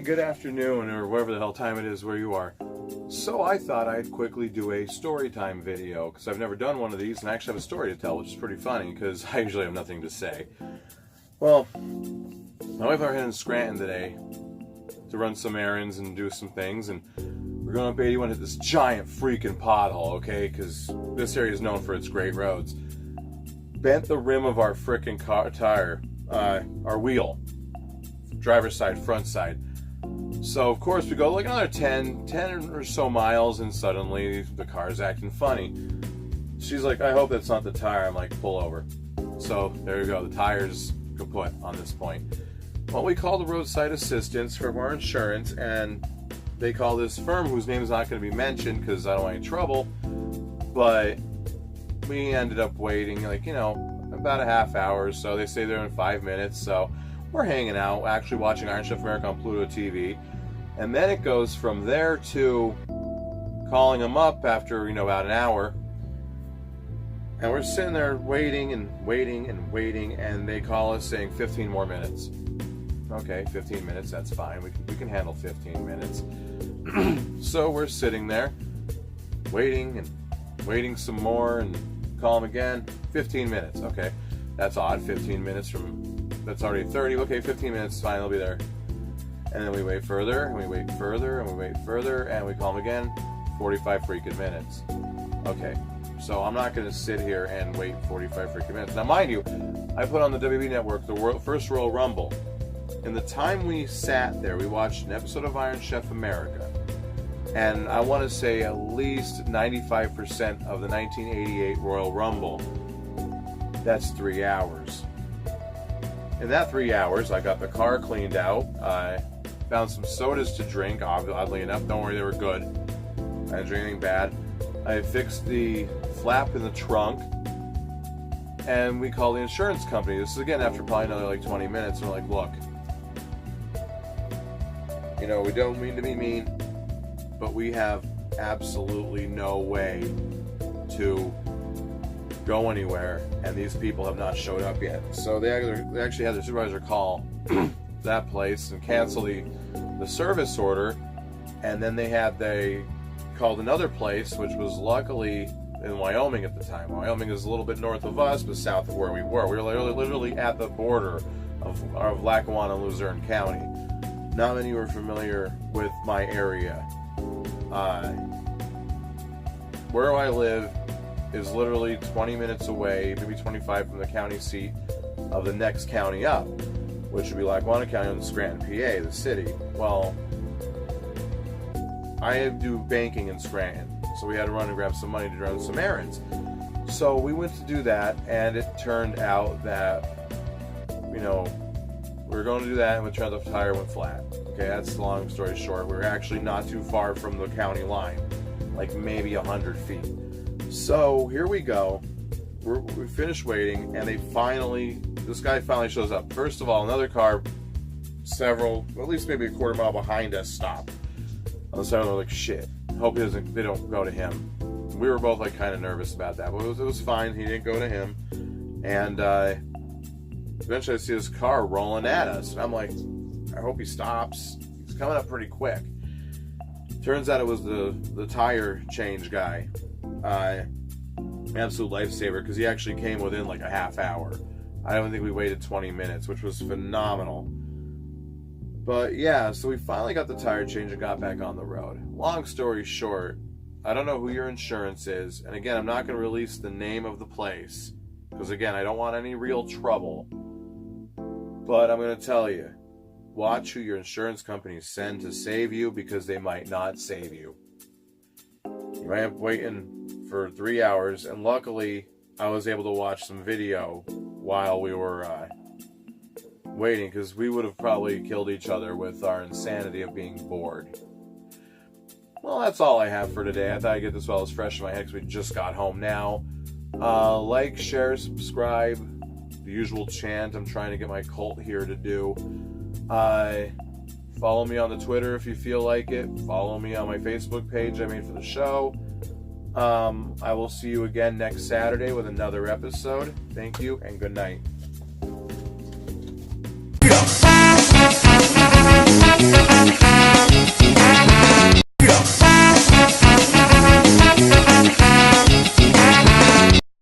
good afternoon, or whatever the hell time it is where you are. So I thought I'd quickly do a story time video, because I've never done one of these, and I actually have a story to tell, which is pretty funny, because I usually have nothing to say. Well, my wife and I are heading to Scranton today to run some errands and do some things, and we're going up 81 to hit this giant freaking pothole, okay, because this area is known for its great roads. Bent the rim of our freaking car tire, our wheel, driver's side, front side. So of course we go like another 10 or so miles, and suddenly the car's acting funny. She's like, I hope that's not the tire. I'm like, pull over. So there you go, the tire's kaput on this point. Well, we called the roadside assistance from our insurance, and they call this firm whose name is not going to be mentioned because I don't want any trouble, but we ended up waiting like, about a half hour or so. They say they're in 5 minutes, so we're hanging out, actually watching Iron Chef America on Pluto TV. And then it goes from there to calling them up after, about an hour. And we're sitting there waiting and waiting and waiting, and they call us saying 15 more minutes. Okay, 15 minutes, that's fine. We can handle 15 minutes. So we're sitting there waiting and waiting some more, and call them again. 15 minutes, okay. That's odd, 15 minutes from, that's already 30. Okay, 15 minutes, fine, they'll be there. And then we wait further, and we wait further, and we wait further, and we call them again. 45 freaking minutes. Okay, so I'm not going to sit here and wait 45 freaking minutes. Now, mind you, I put on the WB network the first Royal Rumble. In the time we sat there, we watched an episode of Iron Chef America. And I want to say at least 95% of the 1988 Royal Rumble. That's 3 hours. In that 3 hours, I got the car cleaned out. I found some sodas to drink, oddly enough. Don't worry, they were good. I didn't drink anything bad. I fixed the flap in the trunk, and we called the insurance company. This is again after probably another like 20 minutes. And we're like, look, we don't mean to be mean, but we have absolutely no way to go anywhere, and these people have not showed up yet. So they actually had their supervisor call that place and cancel the service order, and then they called another place, which was luckily in Wyoming at the time. Wyoming is a little bit north of us, but south of where we were. We were literally at the border of Lackawanna and Luzerne County. Not many were familiar with my area. Where I live is literally 20 minutes away, maybe 25 from the county seat of the next county up, which would be Lackawanna County in Scranton, PA, the city. Well, I do banking in Scranton, so we had to run and grab some money to run some errands. So we went to do that, and it turned out that, we were going to do that, and it turned out the tire went flat. Okay, that's the long story short. We were actually not too far from the county line, like maybe 100 feet. So here we go. We finished waiting, and this guy finally shows up. First of all, another car, at least maybe a quarter mile behind us, stopped. On the side of the road, like, shit. Hope they don't go to him. We were both like kind of nervous about that, but it was fine. He didn't go to him, and eventually I see his car rolling at us, and I'm like, I hope he stops. He's coming up pretty quick. Turns out it was the tire change guy. Absolute lifesaver, because he actually came within like a half hour. I don't think we waited 20 minutes, which was phenomenal. But yeah, so we finally got the tire change and got back on the road. Long story short, I don't know who your insurance is, and again, I'm not going to release the name of the place, because again, I don't want any real trouble. But I'm going to tell you, watch who your insurance companies send to save you, because they might not save you. You might have waiting for 3 hours, and luckily I was able to watch some video while we were waiting, because we would have probably killed each other with our insanity of being bored. Well, that's all I have for today. I thought I'd get this while it's fresh in my head, because we just got home now. Like, share, subscribe, the usual chant I'm trying to get my cult here to do. Follow me on the Twitter if you feel like it. Follow me on my Facebook page I made for the show. I will see you again next Saturday with another episode. Thank you and good night.